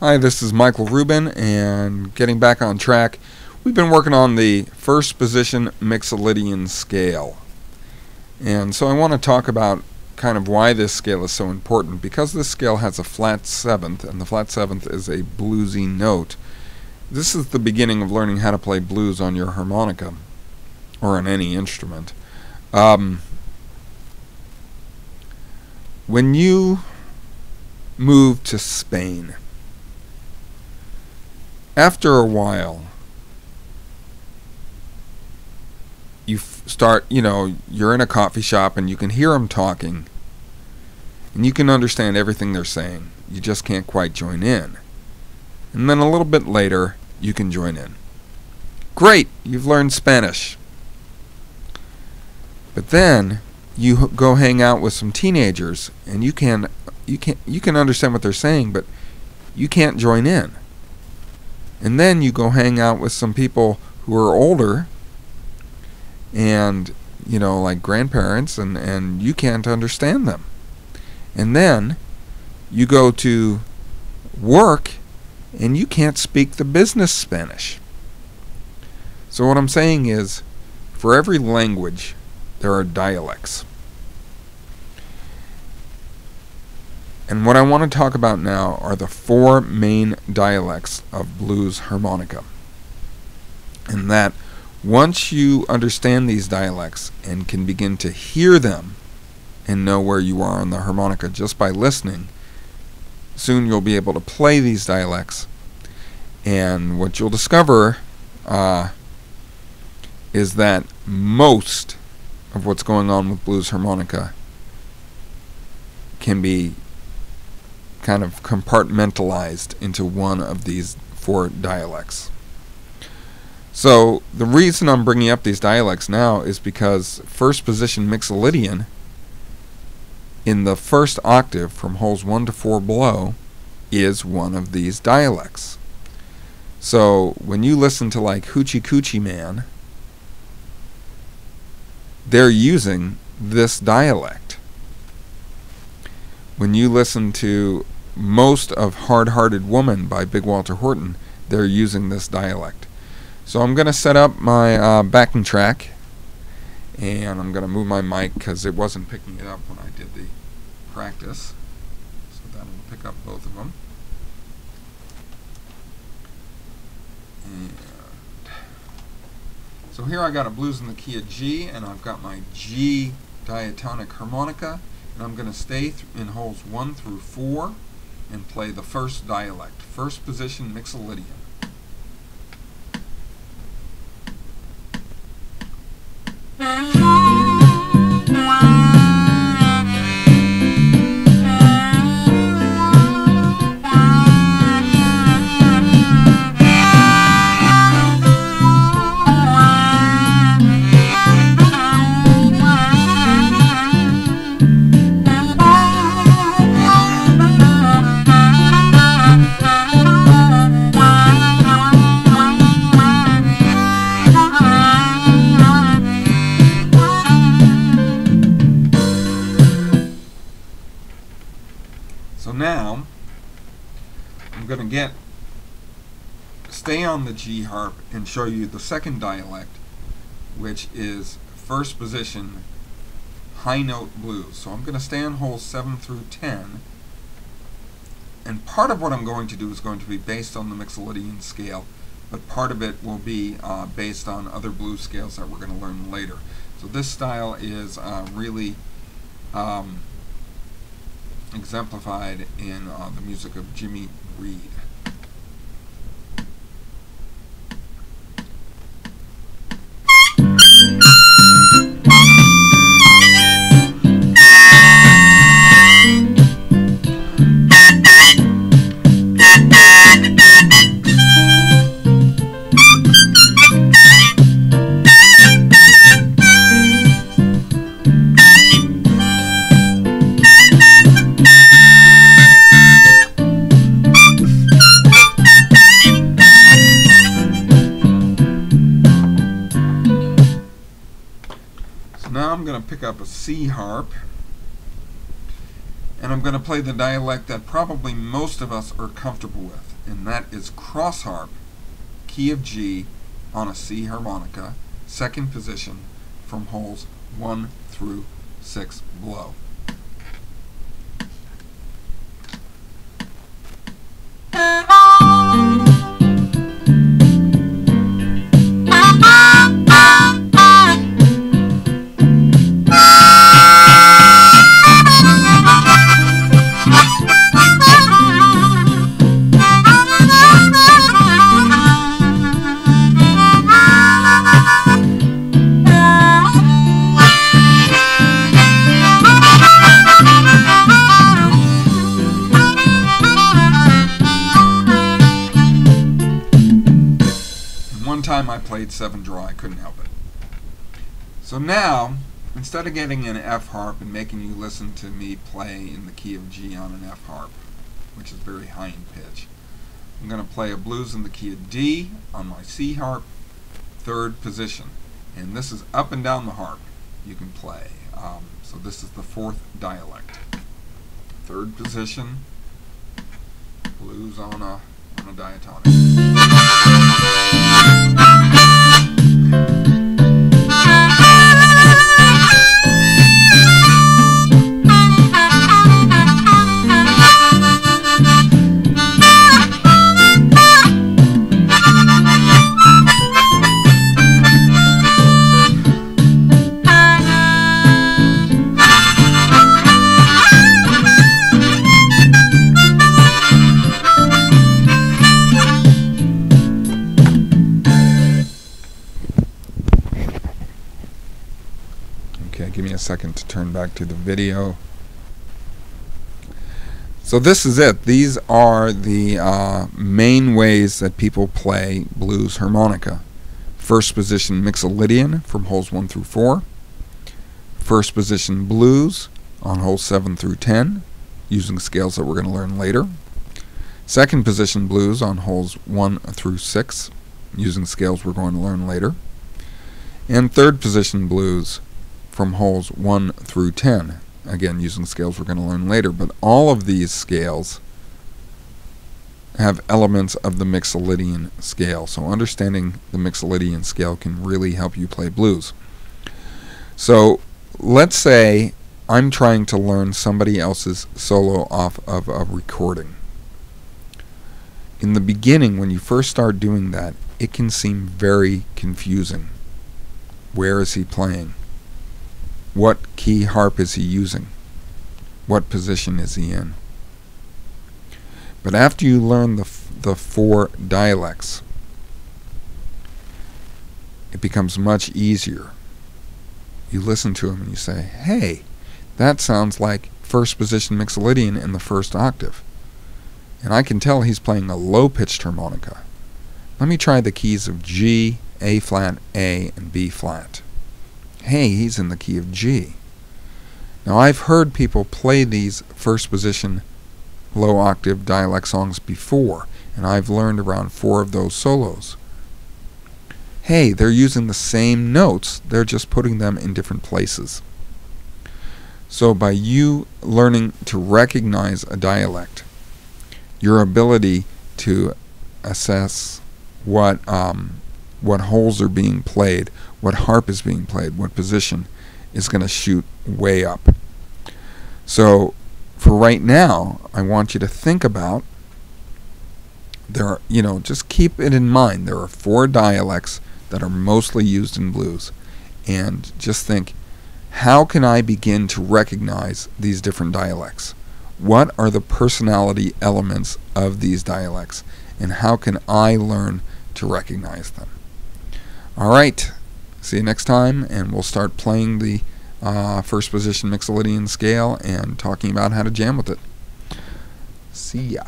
Hi, this is Michael Rubin, and getting back on track, we've been working on the first position Mixolydian scale. And so I want to talk about kind of why this scale is so important. Because this scale has a flat seventh, and the flat seventh is a bluesy note, this is the beginning of learning how to play blues on your harmonica, or on any instrument. When you move to Spain, after a while, you start, you're in a coffee shop and you can hear them talking, and you can understand everything they're saying. You just can't quite join in. And then a little bit later, you can join in. Great, you've learned Spanish. But then you go hang out with some teenagers, and you can understand what they're saying, but you can't join in. And then you go hang out with some people who are older and, like grandparents, and you can't understand them. And then you go to work and you can't speak the business Spanish. So what I'm saying is, for every language, there are dialects. And what I want to talk about now are the four main dialects of blues harmonica. And that once you understand these dialects and can begin to hear them and know where you are on the harmonica just by listening, soon you'll be able to play these dialects. And what you'll discover is that most of what's going on with blues harmonica can be kind of compartmentalized into one of these four dialects. So the reason I'm bringing up these dialects now is because first position Mixolydian in the first octave from holes 1 to 4 below is one of these dialects. So when you listen to like Hoochie Coochie Man, they're using this dialect. When you listen to most of Hard-Hearted Woman by Big Walter Horton, they're using this dialect. So I'm going to set up my backing track, and I'm going to move my mic because it wasn't picking it up when I did the practice. So that'll pick up both of them. And so here I got a blues in the key of G, and I've got my G diatonic harmonica, and I'm going to stay in holes 1 through 4 and play the first dialect, first position Mixolydian. So now I'm going to stay on the G harp and show you the second dialect, which is first position high note blues. So I'm going to stay on holes 7 through 10, and part of what I'm going to do is going to be based on the Mixolydian scale, but part of it will be based on other blues scales that we're going to learn later. So this style is really exemplified in the music of Jimmy Reed. Now I'm going to pick up a C harp, and I'm going to play the dialect that probably most of us are comfortable with, and that is cross harp, key of G on a C harmonica, second position from holes 1 through 6 below. One time I played 7 draw, I couldn't help it. So now, instead of getting an F harp and making you listen to me play in the key of G on an F harp, which is very high in pitch, I'm going to play a blues in the key of D on my C harp, third position. And this is up and down the harp you can play. So this is the fourth dialect. Third position, blues on a diatonic. Okay, give me a second to turn back to the video. So this is it. These are the main ways that people play blues harmonica. First position Mixolydian from holes 1 through 4. First position blues on holes 7 through 10, using scales that we're going to learn later. Second position blues on holes 1 through 6, using scales we're going to learn later. And third position blues from holes 1 through 10, again using scales we're going to learn later. But all of these scales have elements of the Mixolydian scale, so understanding the Mixolydian scale can really help you play blues. So let's say I'm trying to learn somebody else's solo off of a recording. In the beginning, when you first start doing that, it can seem very confusing. Where is he playing? What key harp is he using? What position is he in? But after you learn the 4 dialects, it becomes much easier. You listen to him and you say, hey, that sounds like first position Mixolydian in the first octave. And I can tell he's playing a low-pitched harmonica. Let me try the keys of G, A flat, A, and B flat. Hey, he's in the key of G. Now I've heard people play these first position low octave dialect songs before, and I've learned around 4 of those solos. Hey, they're using the same notes, they're just putting them in different places. So by you learning to recognize a dialect, your ability to assess what holes are being played, what harp is being played, what position, is going to shoot way up. So for right now, I want you to think about, just keep it in mind, there are 4 dialects that are mostly used in blues, and just think, how can I begin to recognize these different dialects? What are the personality elements of these dialects, and how can I learn to recognize them? Alright, see you next time, and we'll start playing the first position Mixolydian scale and talking about how to jam with it. See ya.